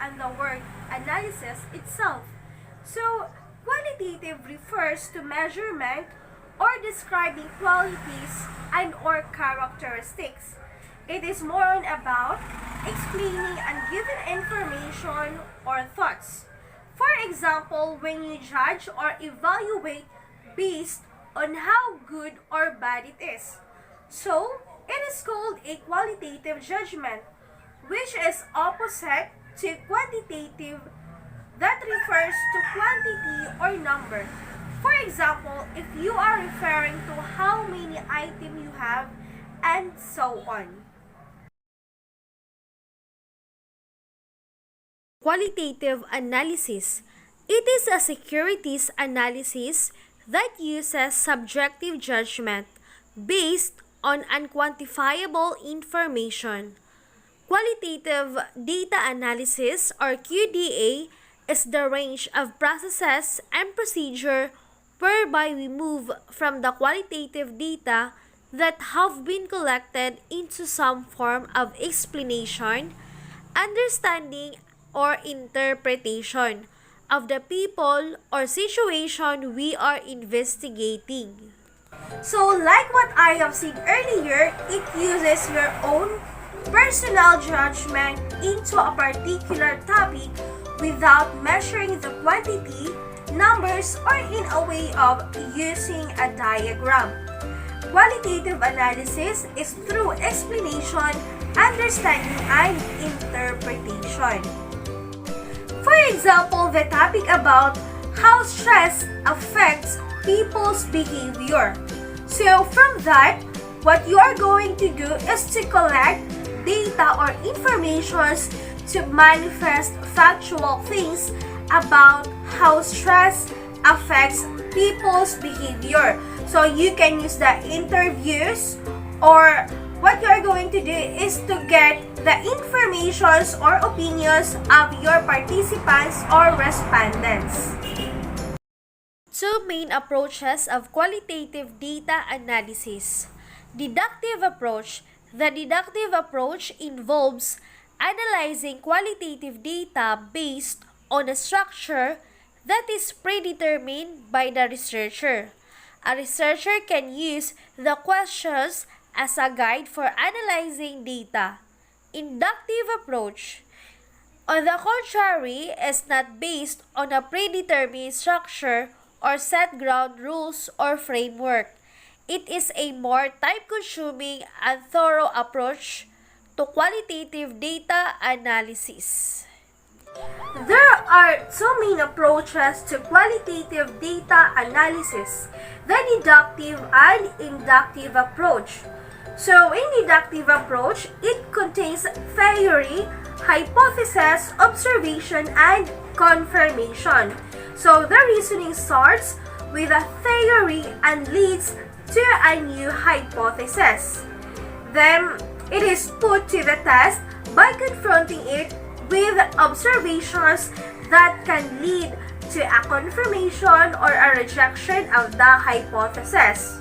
and the word analysis itself. So, qualitative refers to measurement or describing qualities and or characteristics. It is more about explaining and giving information or thoughts. For example, when you judge or evaluate based on how good or bad it is. So, it is called a qualitative judgment, which is opposite to quantitative that refers to quantity or number. For example, if you are referring to how many items you have and so on. Qualitative analysis. It is a securities analysis that uses subjective judgment based on unquantifiable information. Qualitative data analysis or QDA is the range of processes and procedure whereby we move from the qualitative data that have been collected into some form of explanation, understanding, or interpretation of the people or situation we are investigating. So, like what I have said earlier, it uses your own personal judgment into a particular topic without measuring the quantity, numbers, or in a way of using a diagram. Qualitative analysis is through explanation, understanding, and interpretation. For example, the topic about how stress affects people's behavior. So from that, what you are going to do is to collect data or informations to manifest factual things about how stress affects people's behavior. So you can use the interviews, or what you are going to do is to get the informations or opinions of your participants or respondents. Two main approaches of qualitative data analysis. Deductive approach. The deductive approach involves analyzing qualitative data based on a structure that is predetermined by the researcher. A researcher can use the questions as a guide for analyzing data. Inductive approach, on the contrary, is not based on a predetermined structure or set ground rules or framework. It is a more time-consuming and thorough approach to qualitative data analysis. There are two main approaches to qualitative data analysis, the deductive and inductive approach. So, in deductive approach, it contains theory, hypothesis, observation, and confirmation. So, the reasoning starts with a theory and leads to a new hypothesis. Then, it is put to the test by confronting it with observations that can lead to a confirmation or a rejection of the hypothesis.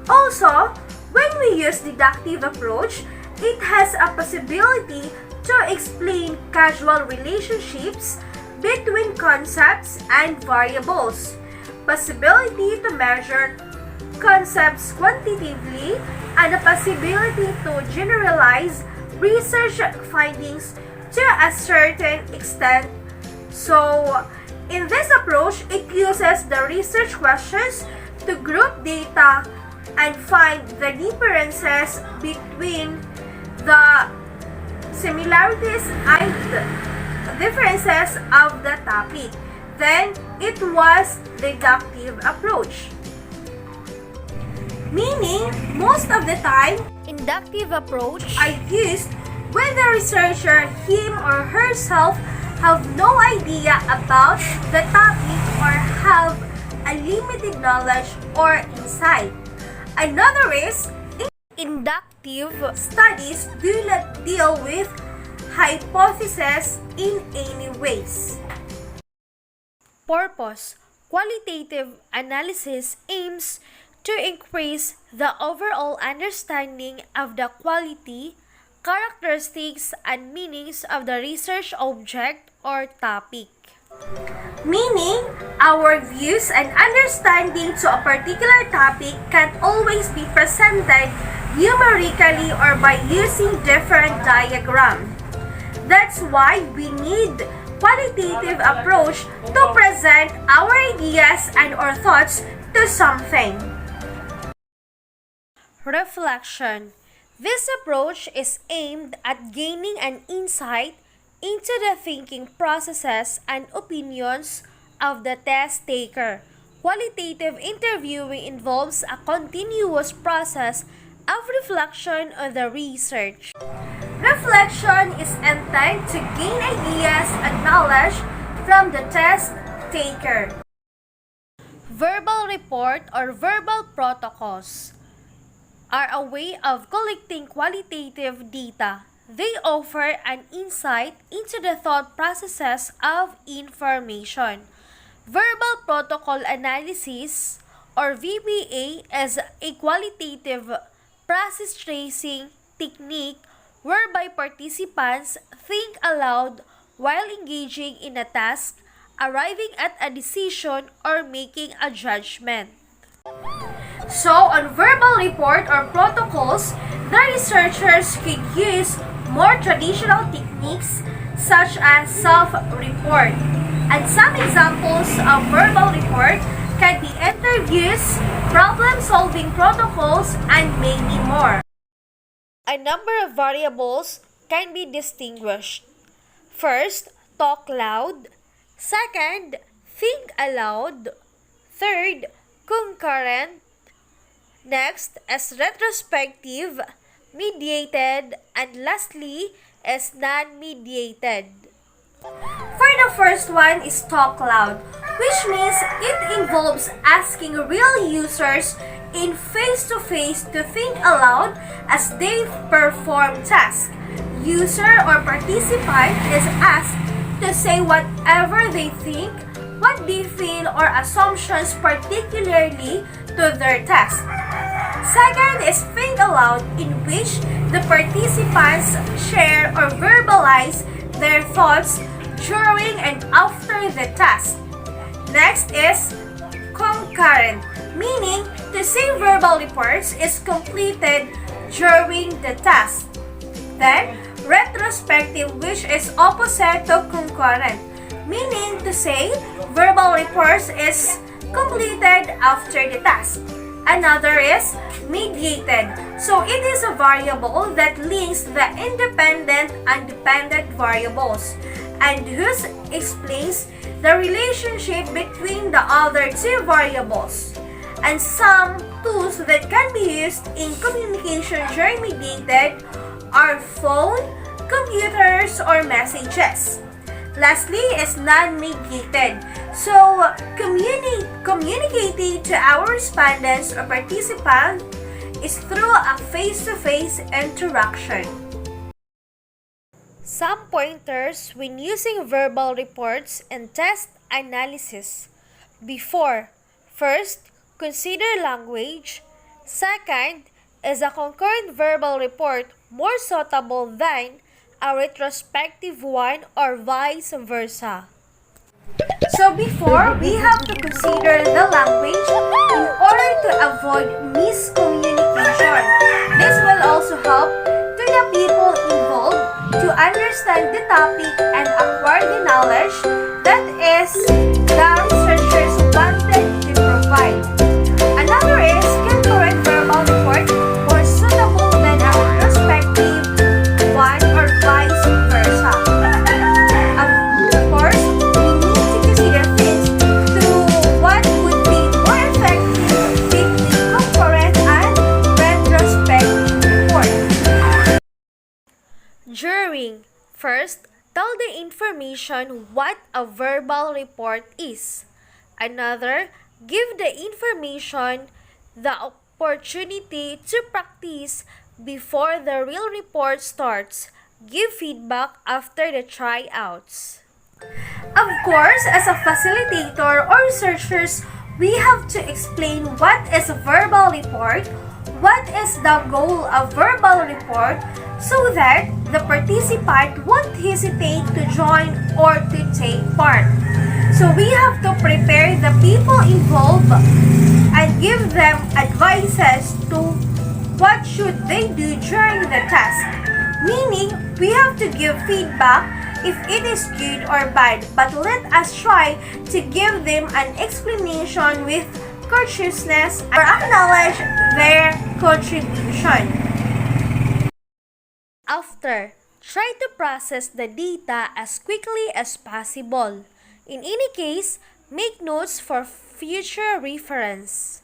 Also, when we use deductive approach, it has a possibility to explain causal relationships between concepts and variables, possibility to measure concepts quantitatively, and a possibility to generalize research findings to a certain extent. So, in this approach, it uses the research questions to group data and find the differences between the similarities and differences of the topic. Then, it was deductive approach. Meaning, most of the time, inductive approach are used when the researcher, him or herself, have no idea about the topic or have a limited knowledge or insight. Another is, inductive studies do not deal with hypotheses in any ways. Purpose. Qualitative analysis aims to increase the overall understanding of the quality, characteristics, and meanings of the research object or topic. Meaning, our views and understanding to a particular topic can always be presented numerically or by using different diagrams. That's why we need qualitative approach to present our ideas and our thoughts to something. Reflection. This approach is aimed at gaining an insight into the thinking processes and opinions of the test taker. Qualitative interviewing involves a continuous process of reflection on the research. Reflection is intended to gain ideas and knowledge from the test taker. Verbal report or verbal protocols are a way of collecting qualitative data. They offer an insight into the thought processes of information. Verbal protocol analysis or VBA is a qualitative process tracing technique whereby participants think aloud while engaging in a task, arriving at a decision, or making a judgment. So, on verbal report or protocols, the researchers could use more traditional techniques such as self-report. And some examples of verbal report can be interviews, problem-solving protocols, and many more. A number of variables can be distinguished. First, talk loud. Second, think aloud. Third, concurrent. Next is retrospective, mediated, and lastly is non-mediated. For the first one is talk loud, which means it involves asking real users in face-to-face to think aloud as they perform tasks. User or participant is asked to say whatever they think, what they feel, or assumptions particularly to their task. Second is think aloud, in which the participants share or verbalize their thoughts during and after the task. Next is concurrent, meaning the same verbal reports is completed during the task. Then, retrospective, which is opposite to concurrent, meaning to say verbal reports is completed after the task. Another is mediated. So it is a variable that links the independent and dependent variables and thus explains the relationship between the other two variables. And some tools that can be used in communication during mediated are phone, computers, or messages. Lastly is non-mediated. So, communicating to our respondents or participants is through a face-to-face interaction. Some pointers when using verbal reports and test analysis. Before, first, consider language. Second, is a concurrent verbal report more suitable than a retrospective one or vice versa? So before, we have to consider the language in order to avoid miscommunication. This will also help to the people involved to understand the topic and acquire the knowledge that is the researchers wanted to provide. Another is concurrent verbal report more suitable than a retrospective one or vice versa. Of course, we need to consider things to what would be more effective between concurrent and retrospective report. During, first, tell the information what a verbal report is. Another, give the information the opportunity to practice before the real report starts. Give feedback after the tryouts. Of course, as a facilitator or researchers, we have to explain what is a verbal report, what is the goal of verbal report so that the participant won't hesitate to join or to take part. So we have to prepare the people involved and give them advices to what should they do during the task. Meaning, we have to give feedback if it is good or bad, but let us try to give them an explanation with courteousness or acknowledge their contribution. After, try to process the data as quickly as possible. In any case, make notes for future reference.